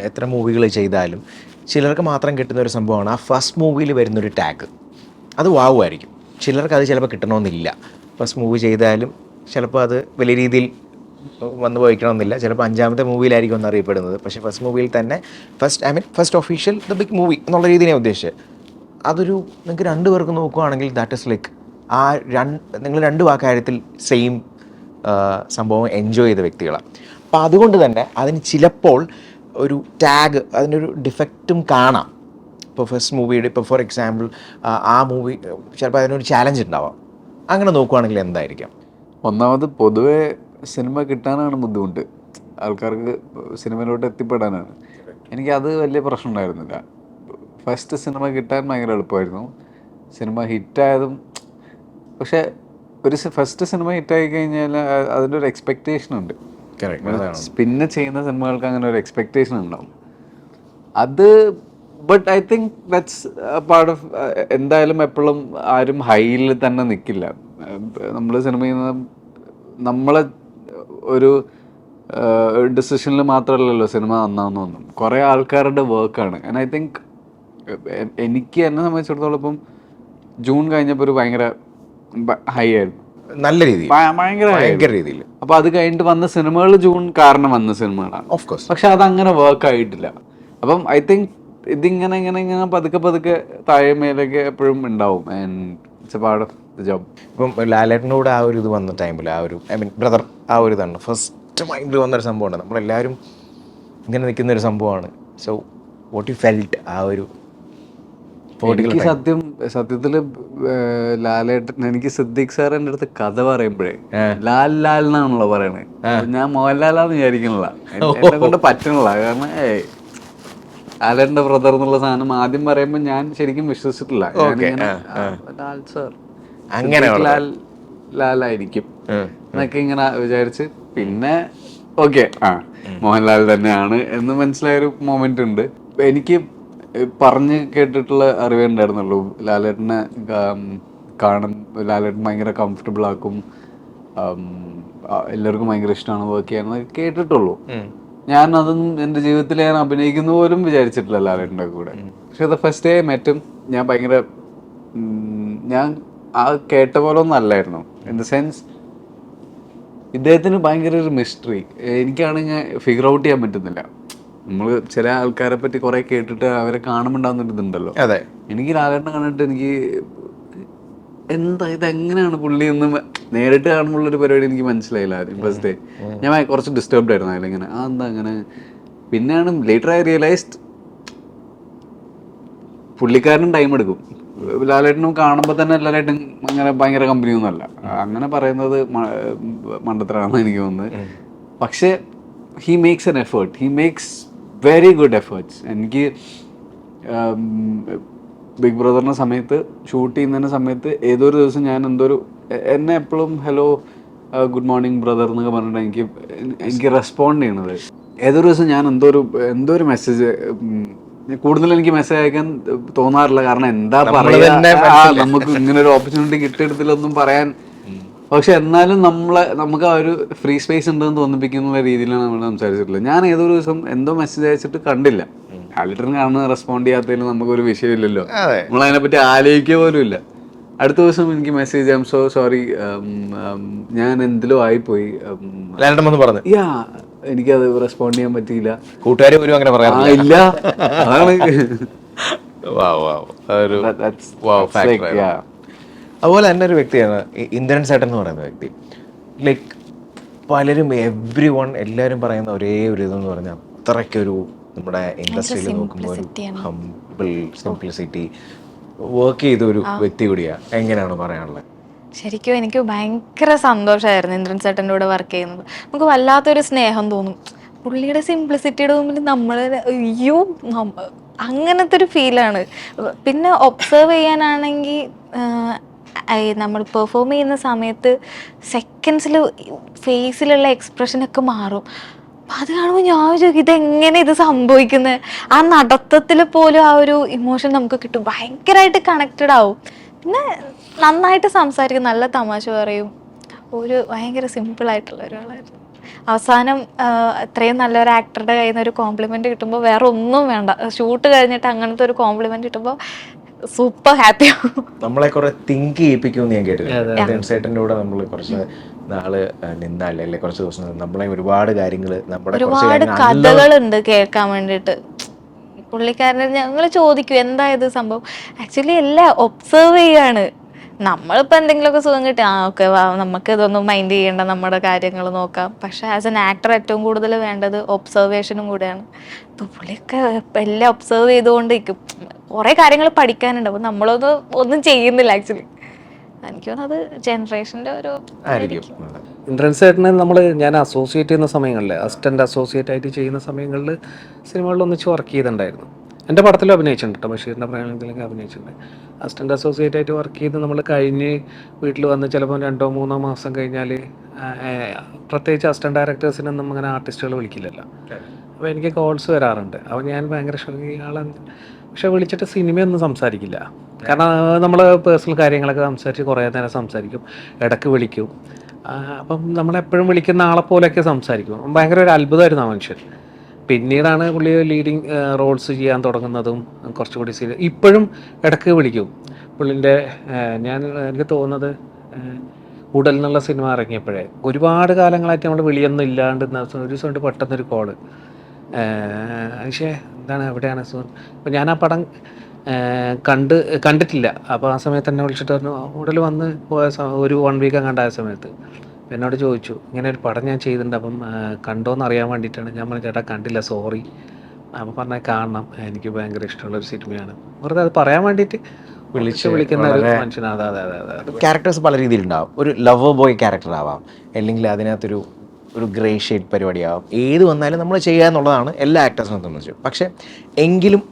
എത്ര മൂവികൾ ചെയ്താലും ചിലർക്ക് മാത്രം കിട്ടുന്ന ഒരു സംഭവമാണ് ആ ഫസ്റ്റ് മൂവിയിൽ വരുന്നൊരു ടാഗ്. അത് വാവുമായിരിക്കും. ചിലർക്ക് അത് ചിലപ്പോൾ കിട്ടണമെന്നില്ല. ഫസ്റ്റ് മൂവി ചെയ്താലും ചിലപ്പോൾ അത് വലിയ രീതിയിൽ വന്നു പോയിക്കണമെന്നില്ല. ചിലപ്പോൾ 5ാമത്തെ മൂവിയിലായിരിക്കും ഒന്ന് അറിയപ്പെടുന്നത്. പക്ഷേ ഫസ്റ്റ് മൂവിയിൽ തന്നെ first official the big movie എന്നുള്ള രീതിയാണ് ഉദ്ദേശിച്ചത്. അതൊരു നിങ്ങൾക്ക് 2 പേർക്ക് നോക്കുകയാണെങ്കിൽ ദാറ്റ് ഇസ് ലൈക്ക് നിങ്ങൾ 2 കാര്യത്തിൽ സെയിം സംഭവം എൻജോയ് ചെയ്ത വ്യക്തികളാണ്. അപ്പോൾ അതുകൊണ്ട് തന്നെ അതിന് ചിലപ്പോൾ ഒരു ടാഗ്, അതിനൊരു ഡിഫക്റ്റും കാണാം. ഇപ്പോൾ ഫസ്റ്റ് മൂവിയുടെ ഇപ്പോൾ ഫോർ എക്സാമ്പിൾ ആ മൂവി ചിലപ്പോൾ അതിനൊരു ചാലഞ്ച് ഉണ്ടാവാം. അങ്ങനെ നോക്കുകയാണെങ്കിൽ എന്തായിരിക്കാം? ഒന്നാമത് പൊതുവെ സിനിമ കിട്ടാനാണ് ബുദ്ധിമുട്ട്, ആൾക്കാർക്ക് സിനിമയിലോട്ട് എത്തിപ്പെടാനാണ്. എനിക്കത് വലിയ പ്രശ്നം ഉണ്ടായിരുന്നില്ല. ഫസ്റ്റ് സിനിമ കിട്ടാൻ ഭയങ്കര എളുപ്പമായിരുന്നു. സിനിമ ഹിറ്റായതും, പക്ഷേ ഒരു ഫസ്റ്റ് സിനിമ ഹിറ്റായി കഴിഞ്ഞാൽ അതിൻ്റെ ഒരു എക്സ്പെക്റ്റേഷൻ ഉണ്ട്. പിന്നെ ചെയ്യുന്ന സിനിമകൾക്ക് അങ്ങനെ ഒരു എക്സ്പെക്റ്റേഷൻ ഉണ്ടാവും. അത് but I think that's part of. എന്തായാലും എപ്പോഴും ആരും ഹൈയിൽ തന്നെ നിൽക്കില്ല. നമ്മൾ സിനിമ ചെയ്യുന്ന നമ്മളെ ഒരു ഡിസിഷനിൽ മാത്രമല്ലല്ലോ സിനിമ നന്നാവുന്നൊന്നും, കുറേ ആൾക്കാരുടെ വർക്കാണ്. ആൻഡ് ഐ തിങ്ക് എനിക്ക് എന്നെ സംബന്ധിച്ചിടത്തോളം ഇപ്പം ജൂൺ കഴിഞ്ഞപ്പോൾ ഒരു ഭയങ്കര ഹൈ ആയിരുന്നു, നല്ല രീതിയിൽ, ഭയങ്കര രീതിയിൽ. അപ്പോൾ അത് കഴിഞ്ഞിട്ട് വന്ന സിനിമകൾ ജൂൺ കാരണം വന്ന സിനിമകളാണ് ഓഫ് കോഴ്സ്. പക്ഷെ അതങ്ങനെ വർക്ക് ആയിട്ടില്ല. അപ്പം ഐ തിങ്ക് ഇതിങ്ങനെ ഇങ്ങനെ ഇങ്ങനെ പതുക്കെ പതുക്കെ താഴെ മേലൊക്കെ എപ്പോഴും ഉണ്ടാവും. And it's A part of the job. ഇപ്പം ലാലേട്ടനോട് ആ ഒരു ഇത് വന്ന ടൈമിൽ ആ ഒരു ബ്രദർ ആ ഒരു ഇതാണ് ഫസ്റ്റ് മൈൻഡിൽ വന്നൊരു സംഭവമാണ്. നമ്മളെല്ലാവരും ഇങ്ങനെ നിൽക്കുന്നൊരു സംഭവമാണ്. സോ വാട്ട് യു ഫെൽറ്റ് ആ ഒരു? എനിക്ക് സത്യത്തിൽ ലാലേട്ടൻ, എനിക്ക് സിദ്ദീഖ് സാർ എൻ്റെ അടുത്ത് കഥ പറയുമ്പോഴേ ലാൽ ലാൽ എന്നാണല്ലോ പറയണേ. ഞാൻ മോഹൻലാലാന്ന് വിചാരിക്കണില്ല, എന്നെ കൊണ്ട് പറ്റണില്ല. കാരണം ലാലേട്ടൻ്റെ ബ്രദർ എന്നുള്ള സാധനം ആദ്യം പറയുമ്പോൾ ഞാൻ ശരിക്കും വിശ്വസിച്ചിട്ടില്ല. ലാൽ സാർ അങ്ങനെ ലാലായിരിക്കും എന്നൊക്കെ ഇങ്ങനെ വിചാരിച്ച്, പിന്നെ ഓക്കെ മോഹൻലാൽ തന്നെയാണ് എന്ന് മനസ്സിലായൊരു മൊമെന്റ് ഉണ്ട്. എനിക്ക് പറഞ്ഞ് കേട്ടിട്ടുള്ള അറിവേ ഉണ്ടായിരുന്നുള്ളൂ. ലാലേട്ടനെ ലാലേട്ടൻ ഭയങ്കര കംഫർട്ടബിൾ ആക്കും, എല്ലാവർക്കും ഭയങ്കര ഇഷ്ടമാണ് വർക്ക് ചെയ്യാൻ കേട്ടിട്ടുള്ളൂ. ഞാൻ അതൊന്നും എൻ്റെ ജീവിതത്തിൽ ഞാൻ അഭിനയിക്കുന്ന പോലും വിചാരിച്ചിട്ടില്ല ലാലേട്ടൻ്റെ കൂടെ. പക്ഷെ അത് ഫസ്റ്റ് ഡേ മെറ്റും ഞാൻ ഭയങ്കര ഞാൻ ആ കേട്ട പോലെ ഒന്നും അല്ലായിരുന്നു. ഇൻ ദ സെൻസ് ഇദ്ദേഹത്തിന് ഭയങ്കര ഒരു മിസ്റ്ററി എനിക്കാണെങ്കിൽ ഫിഗർ ഔട്ട് ചെയ്യാൻ പറ്റുന്നില്ല. നമ്മൾ ചില ആൾക്കാരെ പറ്റി കുറെ കേട്ടിട്ട് അവരെ കാണുമ്പോണ്ടാവുന്നൊരു ഇതുണ്ടല്ലോ. അതെ, എനിക്ക് ലാലേട്ടനെ കണ്ടിട്ട് എനിക്ക് എന്താ ഇതെങ്ങനെയാണ് പുള്ളി എന്ന് നേരിട്ട് കാണുമ്പോഴുള്ളൊരു പരിപാടി എനിക്ക് മനസ്സിലായില്ല ഫസ്റ്റ് ഡേ. ഞാൻ കുറച്ച് ഡിസ്റ്റർബ്ഡ് ആയിരുന്നു അതിലിങ്ങനെ എന്താ അങ്ങനെ. പിന്നെയാണ് ലേറ്റർ ഐ റിയലൈസ്ഡ് പുള്ളിക്കാരനും ടൈം എടുക്കും. ലാലേട്ടനും കാണുമ്പോൾ തന്നെ ലാലേട്ടൻ അങ്ങനെ ഭയങ്കര കമ്പനിയൊന്നുമല്ല, അങ്ങനെ പറയുന്നത് മണ്ടത്തരാണെന്ന് എനിക്ക് തോന്നുന്നത്. പക്ഷേ he makes N effort, he makes very good efforts. എനിക്ക് ബിഗ് ബ്രദറിൻ്റെ സമയത്ത് ഷൂട്ട് ചെയ്യുന്നതിൻ്റെ സമയത്ത് ഏതൊരു ദിവസം ഞാൻ എന്നെ എപ്പോഴും ഹലോ ഗുഡ് മോർണിംഗ് ബ്രദർ എന്നൊക്കെ പറഞ്ഞിട്ട് എനിക്ക് റെസ്പോണ്ട് ചെയ്യണത്. ഏതൊരു ദിവസം ഞാൻ എന്തോ ഒരു മെസ്സേജ്, കൂടുതൽ എനിക്ക് മെസ്സേജ് അയക്കാൻ തോന്നാറില്ല. കാരണം എന്താ പറയാ, നമുക്ക് ഇങ്ങനെ ഒരു ഓപ്പർച്യൂണിറ്റി കിട്ടിയെടുത്തില്ലൊന്നും പറയാൻ പക്ഷെ എന്നാലും നമുക്ക് ആ ഒരു ഫ്രീ സ്പേസ് ഉണ്ടെന്ന് തോന്നിപ്പിക്കുന്ന രീതിയിലാണ് നമ്മൾ സംസാരിച്ചിട്ടുള്ളത്. ഞാൻ ഏതൊരു ദിവസം എന്തോ മെസ്സേജ് അയച്ചിട്ട് കണ്ടില്ല, ആലിട്ടറിന് കാണുന്ന റെസ്പോണ്ട് ചെയ്യാത്തതിൽ നമുക്കൊരു വിഷയമില്ലല്ലോ, നമ്മളതിനെപ്പറ്റി ആലോചിക്കുക പോലും ഇല്ല. അടുത്ത ദിവസം എനിക്ക് message I M so sorry, ഞാൻ എന്തിലും ആയിപ്പോയി, പറഞ്ഞു യാ എനിക്കത് റെസ്പോണ്ട് ചെയ്യാൻ പറ്റിയില്ല. കൂട്ടുകാർ പോലും അങ്ങനെ പറയാറില്ല. ഇല്ല, അതാണ്. അതുപോലെ തന്നെ ഒരു വ്യക്തിയാണ് ഇന്ദ്രൻ ചേട്ടൻ എന്ന് പറയുന്ന വ്യക്തി. ലൈക്ക് പലരും എല്ലാവരും പറയുന്ന ഒരേ ഒരു ഇതെന്ന് പറഞ്ഞാൽ അത്രയ്ക്കൊരു നമ്മുടെ ഇൻഡസ്ട്രിയിൽ നോക്കുമ്പോൾ ഒരു ഹംബിൾ സിംപ്ലിസിറ്റി വർക്ക് ചെയ്ത ഒരു വ്യക്തി കൂടിയാണ്. എങ്ങനെയാണ് പറയാനുള്ളത്? ശരിക്കും എനിക്ക് ഭയങ്കര സന്തോഷമായിരുന്നു ഇന്ദ്രൻ ചേട്ടൻ്റെ കൂടെ വർക്ക് ചെയ്യുന്നത്. നമുക്ക് വല്ലാത്തൊരു സ്നേഹം തോന്നും പുള്ളിയുടെ സിംപ്ലിസിറ്റിയുടെ മുമ്പിൽ നമ്മൾ അയ്യോ അങ്ങനത്തെ ഒരു ഫീലാണ്. പിന്നെ ഒബ്സർവ് ചെയ്യാനാണെങ്കിൽ നമ്മൾ പെർഫോം ചെയ്യുന്ന സമയത്ത് സെക്കൻഡ്സിൽ ഫേസിലുള്ള എക്സ്പ്രഷനൊക്കെ മാറും. അപ്പം അത് കാണുമ്പോൾ ഞാൻ ചോദിക്കും ഇതെങ്ങനെ ഇത് സംഭവിക്കുന്നത്. ആ നടത്തത്തിൽ പോലും ആ ഒരു ഇമോഷൻ നമുക്ക് കിട്ടും, ഭയങ്കരമായിട്ട് കണക്റ്റഡ് ആവും. പിന്നെ നന്നായിട്ട് സംസാരിക്കും, നല്ല തമാശ പറയും, ഒരു ഭയങ്കര സിമ്പിളായിട്ടുള്ള ഒരാളായിരുന്നു. അവസാനം ഇത്രയും നല്ലൊരു ആക്ടറുടെ കയ്യിൽ നിന്ന് ഒരു കോംപ്ലിമെൻറ്റ് കിട്ടുമ്പോൾ വേറെ ഒന്നും വേണ്ട, ഷൂട്ട് കഴിഞ്ഞിട്ട് അങ്ങനത്തെ ഒരു കോംപ്ലിമെൻറ്റ് കിട്ടുമ്പോൾ സൂപ്പർ ഹാപ്പിയാവും. നമ്മളെ കുറെ തിങ്ക് ചെയ്യിപ്പിക്കുമെന്ന് ഞാൻ കേട്ടിട്ടുണ്ട്. ചേട്ടൻ്റെ കൂടെ നമ്മൾ കുറച്ച് നാള് നിന്നാലേ അല്ലെ കുറച്ച് ദിവസം നമ്മളെ ഒരുപാട് കാര്യങ്ങൾ ഒരുപാട് കഥകളുണ്ട് കേൾക്കാൻ വേണ്ടിയിട്ട്. പുള്ളിക്കാരനെ ഞങ്ങൾ ചോദിക്കും എന്താ ഇത് സംഭവം, ആക്ച്വലി എല്ലാം ഒബ്സർവ് ചെയ്യാണ്. നമ്മളിപ്പോൾ എന്തെങ്കിലുമൊക്കെ സുഖം കിട്ടി ഓക്കെ നമുക്ക് ഇതൊന്നും മൈൻഡ് ചെയ്യേണ്ട, നമ്മുടെ കാര്യങ്ങൾ നോക്കാം. പക്ഷെ ആസ് എൻ ആക്ടർ ഏറ്റവും കൂടുതൽ വേണ്ടത് ഒബ്സർവേഷനും കൂടെയാണ്. അപ്പോൾ പുള്ളിയൊക്കെ എല്ലാം ഒബ്സർവ് ചെയ്തുകൊണ്ടിരിക്കും. കുറേ കാര്യങ്ങൾ പഠിക്കാനുണ്ട്, അപ്പോൾ ഒന്നും ചെയ്യുന്നില്ല ആക്ച്വലി. എനിക്ക് തോന്നുന്നത് ജനറേഷൻ്റെ ഒരു ഇന്ദ്രൻ ചേട്ടനെ ഞാൻ അസോസിയേറ്റ് ചെയ്യുന്ന സമയങ്ങളിൽ, അസിസ്റ്റൻ്റ് അസോസിയേറ്റ് ആയിട്ട് ചെയ്യുന്ന സമയങ്ങളിൽ സിനിമകളിൽ ഒന്നിച്ച് വർക്ക് ചെയ്തിട്ടുണ്ടായിരുന്നു. എൻ്റെ പടത്തിലും അഭിനയിച്ചിട്ടുണ്ട് കേട്ടോ, ബഷീറിൻ്റെ പ്രയാണത്തിലൊക്കെ അഭിനയിച്ചിട്ടുണ്ട്. അസിസ്റ്റൻ്റ് അസോസിയേറ്റ് ആയിട്ട് വർക്ക് ചെയ്ത് നമ്മൾ കഴിഞ്ഞ് വീട്ടിൽ വന്ന് ചിലപ്പോൾ 2-3 മാസം കഴിഞ്ഞാൽ, പ്രത്യേകിച്ച് അസിസ്റ്റൻ്റ് ഡയറക്ടേഴ്സിനൊന്നും അങ്ങനെ ആർട്ടിസ്റ്റുകൾ വിളിക്കില്ലല്ലോ. അപ്പോൾ എനിക്ക് കോൾസ് വരാറുണ്ട്. അപ്പോൾ ഞാൻ ഭയങ്കര ഇയാളാണ്, പക്ഷെ വിളിച്ചിട്ട് സിനിമയൊന്നും സംസാരിക്കില്ല. കാരണം നമ്മൾ പേഴ്സണൽ കാര്യങ്ങളൊക്കെ സംസാരിച്ച് കുറേ നേരം സംസാരിക്കും, ഇടയ്ക്ക് വിളിക്കും. അപ്പം നമ്മളെപ്പോഴും വിളിക്കുന്ന ആളെ പോലെയൊക്കെ സംസാരിക്കും. ഭയങ്കര ഒരു അത്ഭുതമായിരുന്നു ആ മനുഷ്യൻ. പിന്നീടാണ് പുള്ളി ലീഡിങ് റോൾസ് ചെയ്യാൻ തുടങ്ങുന്നതും കുറച്ചുകൂടി ഇപ്പോഴും ഇടയ്ക്ക് വിളിക്കും പുള്ളിൻ്റെ. എനിക്ക് തോന്നുന്നത് ഉടൽ എന്നുള്ള സിനിമ ഇറങ്ങിയപ്പോഴേ ഒരുപാട് കാലങ്ങളായിട്ട് നമ്മൾ വിളിയൊന്നും ഇല്ലാണ്ട് ഒരു ദിവസം പെട്ടെന്നൊരു കോള്, പക്ഷേ എന്താണ് എവിടെയാണ് സോൺ. അപ്പോൾ ഞാൻ ആ പടം കണ്ടിട്ടില്ല. അപ്പോൾ ആ സമയത്ത് തന്നെ വിളിച്ചിട്ട് പറഞ്ഞു ഉടൽ വന്ന് പോയ ഒരു 1 വീക്ക് കണ്ടായ സമയത്ത് എന്നോട് ചോദിച്ചു ഇങ്ങനെ ഒരു പടം ഞാൻ ചെയ്തിട്ടുണ്ട്, അപ്പം കണ്ടോന്ന് അറിയാൻ വേണ്ടിയിട്ടാണ്. ഞാൻ പറഞ്ഞു ചേട്ടാ കണ്ടില്ല സോറി. അപ്പോൾ പറഞ്ഞാൽ കാണണം, എനിക്ക് ഭയങ്കര ഇഷ്ടമുള്ളൊരു സിനിമയാണ്. വെറുതെ അത് പറയാൻ വേണ്ടിയിട്ട് വിളിക്കുന്ന ഒരു മനുഷ്യനാണ്. അതെ അതെ അതെ. ക്യാരക്ടേഴ്സ് പല രീതിയിലുണ്ടാവും. ഒരു ലവർ ബോയ് ക്യാരക്ടർ ആവാം, അല്ലെങ്കിൽ അതിനകത്തൊരു ഗ്രേ ഷെയ്ഡ് പരിപാടിയാവാം. ഏത് വന്നാലും നമ്മൾ ചെയ്യുക എന്നുള്ളതാണ് എല്ലാ ആക്ടേഴ്സിനെ സംബന്ധിച്ച്. പക്ഷേ എങ്കിലും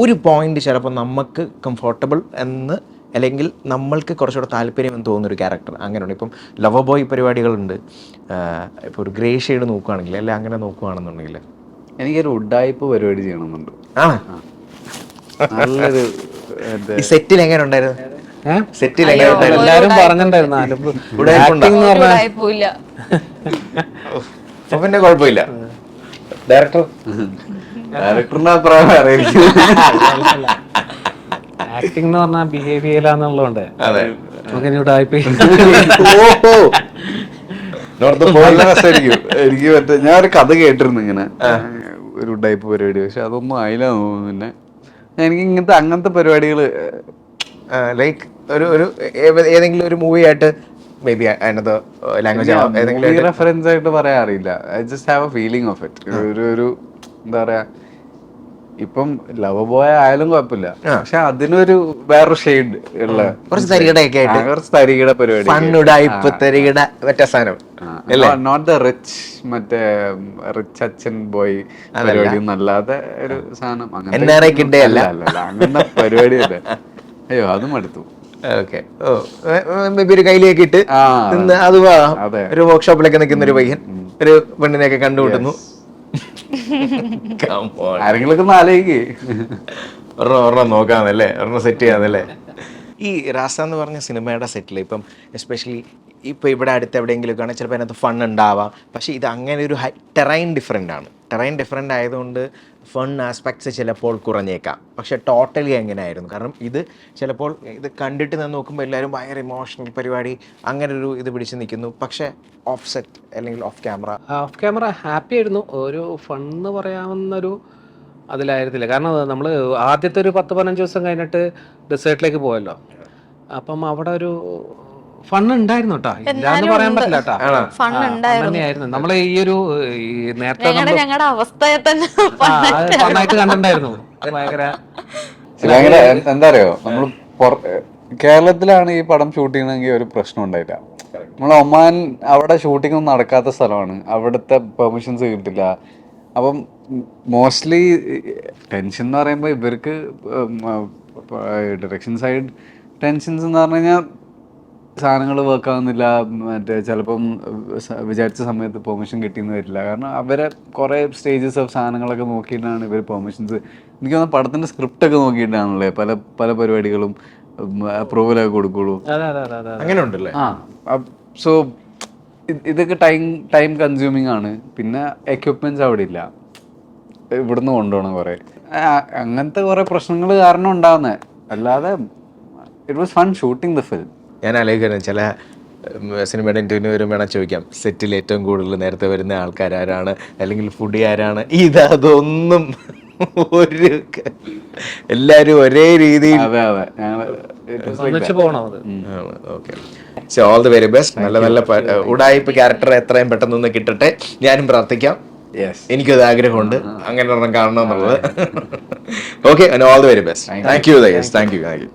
ഒരു പോയിന്റ് ചിലപ്പോൾ നമുക്ക് കംഫർട്ടബിൾ എന്ന്, അല്ലെങ്കിൽ നമ്മൾക്ക് കുറച്ചുകൂടെ താല്പര്യം എന്ന് തോന്നുന്നൊരു ക്യാരക്ടർ അങ്ങനെയുണ്ട്. ഇപ്പം ലവർ ബോയ് പരിപാടികളുണ്ട്, ഇപ്പോൾ ഒരു ഗ്രേ ഷെയ്ഡ് നോക്കുകയാണെങ്കിൽ അല്ലെ അങ്ങനെ നോക്കുകയാണെന്നുണ്ടെങ്കിൽ എനിക്കൊരു ഉഡ്ഡായിപ്പ് പരിപാടി ചെയ്യണമെന്നുണ്ട്. നല്ലൊരു സെറ്റിൽ എങ്ങനെ ഉണ്ടായിരുന്നു? സെറ്റിൽ എല്ലാവരും പറഞ്ഞിട്ടുണ്ടായിരുന്നു പിന്നെ കുഴപ്പമില്ല. ഡയറക്ടറിന്റെ അഭിപ്രായം അറിയിക്കും. ആക്ടിംഗ് എന്ന് പറഞ്ഞാൽ ബിഹേവിയറാന്നുള്ളതുകൊണ്ട് എനിക്ക് മറ്റേ ഞാൻ ഒരു കഥ കേട്ടിരുന്നു ഇങ്ങനെ ഒരു ഉഡ്ഡായിപ്പ് പരിപാടി, പക്ഷെ അതൊന്നും ആയില്ല തോന്നുന്നു. പിന്നെ എനിക്ക് അങ്ങനത്തെ പരിപാടികള് ലൈക്ക് ഒരു ഏതെങ്കിലും ഒരു മൂവി ആയിട്ട് മേ ബി അതിനകത്ത് ലാംഗ്വേജ് റെഫറൻസ് ആയിട്ട് പറയാൻ അറിയില്ല. I just have A feeling of it. ഒരു എന്താ പറയാ, ഇപ്പം ലവ് ബോയ് ആയാലും കുഴപ്പമില്ല, പക്ഷെ അതിനൊരു വേറൊരു ഷെയ്ഡ് ഉള്ള കുറച്ച് തരികിട പരിപാടി, നോട്ട് ദ റിച്ച് മറ്റേ റിച്ച് അച്ഛൻ ബോയ് പരിപാടി എന്നല്ലാതെ ഒരു സാധനം അങ്ങനത്തെ പരിപാടി അല്ലേ. അയ്യോ അതും അടുത്തു. ഒരു കയ്യിലേക്ക് ഇട്ട് അത് ഒരു വർക്ക്ഷോപ്പിലൊക്കെ നിൽക്കുന്ന ഒരു പയ്യൻ ഒരു പെണ്ണിനെയൊക്കെ കണ്ടുമുട്ടുന്നു. ആരെങ്കിലും ഒരെണ്ണം നോക്കാന്നല്ലേ, ഒരെണ്ണം സെറ്റ് ചെയ്യാന്നല്ലേ. ഈ രാസ എന്ന് പറഞ്ഞ സിനിമയുടെ സെറ്റിൽ ഇപ്പം എസ്പെഷ്യലി ഇപ്പോൾ ഇവിടെ അടുത്ത് എവിടെയെങ്കിലുമൊക്കെ ആണെങ്കിൽ ചിലപ്പോൾ അതിനകത്ത് ഫൺ ഉണ്ടാവാം. പക്ഷേ ഇത് അങ്ങനെ ഒരു ടെറൈൻ ഡിഫറെൻ്റ് ആണ്. ടെറൈൻ ഡിഫറെൻ്റ് ആയതുകൊണ്ട് ഫൺ ആസ്പെക്ട്സ് ചിലപ്പോൾ കുറഞ്ഞേക്കാം. പക്ഷേ ടോട്ടലി എങ്ങനെയായിരുന്നു? കാരണം ഇത് ചിലപ്പോൾ ഇത് കണ്ടിട്ട് നിന്ന് നോക്കുമ്പോൾ എല്ലാവരും ഭയങ്കര ഇമോഷണൽ പരിപാടി അങ്ങനെ ഒരു ഇത് പിടിച്ച് നിൽക്കുന്നു. പക്ഷേ ഓഫ് സെറ്റ് അല്ലെങ്കിൽ ഓഫ് ക്യാമറ ഹാപ്പി ആയിരുന്നു. ഒരു ഫണ്ണ് പറയാവുന്നൊരു അതിലായിരുന്നില്ല. കാരണം നമ്മൾ ആദ്യത്തെ ഒരു 10-15 ദിവസം കഴിഞ്ഞിട്ട് ഡെസേർട്ടിലേക്ക് പോയല്ലോ. അപ്പം അവിടെ ഒരു ഫണ്ണ് ഉണ്ടായിരുന്നു കേട്ടോ, ഇല്ലാന്ന് പറയാൻ പറ്റില്ല കേട്ടോ. ഫൺ ഉണ്ടായിരുന്നു. തന്നെയായിരുന്നു. നമ്മളെ ഈ ഒരു നേരത്തെ ഞങ്ങളുടെ അവസ്ഥയെ തന്നെ ഫണ്ണായിട്ട് കണ്ടിട്ടുണ്ടായിരുന്നു. ഭയങ്കര എന്താ അറിയോ, നമ്മൾ കേരളത്തിലാണ് ഈ പടം ഷൂട്ട് ചെയ്യണമെങ്കിൽ ഒരു പ്രശ്നം ഉണ്ടായില്ല. നമ്മൾ ഒമാൻ അവിടെ ഷൂട്ടിംഗ് ഒന്നും നടക്കാത്ത സ്ഥലമാണ്, അവിടുത്തെ പെർമിഷൻസ് കിട്ടില്ല. അപ്പം മോസ്റ്റ്ലി ടെൻഷൻ എന്ന് പറയുമ്പോൾ ഇവർക്ക് ഡയറക്ഷൻ സൈഡ് ടെൻഷൻസ് എന്ന് പറഞ്ഞു കഴിഞ്ഞാൽ സാധനങ്ങൾ വർക്ക് ആവുന്നില്ല, മറ്റേ ചിലപ്പം വിചാരിച്ച സമയത്ത് പെർമിഷൻ കിട്ടിയെന്ന് വരില്ല. കാരണം അവരെ കുറേ സ്റ്റേജസ് ഓഫ് സാധനങ്ങളൊക്കെ നോക്കിയിട്ടാണ് ഇവർ പെർമിഷൻസ്, എനിക്ക് തോന്നുന്നു പടത്തിൻ്റെ സ്ക്രിപ്റ്റൊക്കെ നോക്കിയിട്ടാണല്ലേ പല പല പരിപാടികളും അപ്രൂവലൊക്കെ കൊടുക്കുള്ളൂ. അങ്ങനെ ഉണ്ടല്ലേ? സോ ഇതൊക്കെ ടൈം കൺസ്യൂമിങ് ആണ്. പിന്നെ എക്യുപ്മെൻറ്റ്സ് അവിടെ ഇല്ല, ഇവിടുന്ന് കൊണ്ടുപോകണം കുറേ, അങ്ങനത്തെ കുറേ പ്രശ്നങ്ങൾ കാരണം ഉണ്ടാകുന്നത്. അല്ലാതെ it was fun shooting the film. ഞാൻ ആലോചിക്കുന്നത് ചില സിനിമയുടെ ഇൻ്റർവ്യൂ വരും വേണം ചോദിക്കാം, സെറ്റിൽ ഏറ്റവും കൂടുതൽ നേരത്തെ വരുന്ന ആൾക്കാരാണ് അല്ലെങ്കിൽ ഫുഡി ആരാണ്? അതൊന്നും ഒരു എല്ലാവരും ഒരേ രീതിയിൽ. ഒന്നിച്ച് പോകണം അത്. Okay, so all the very best. നല്ല നല്ല ഉടായിപ്പ് ക്യാരക്ടർ എത്രയും പെട്ടെന്ന് കിട്ടട്ടെ. ഞാനും പ്രാർത്ഥിക്കാം, എനിക്കത് ആഗ്രഹമുണ്ട് അങ്ങനെ ഒരെണ്ണം കാണണം എന്നുള്ളത്. Okay, all the very best. Thank you.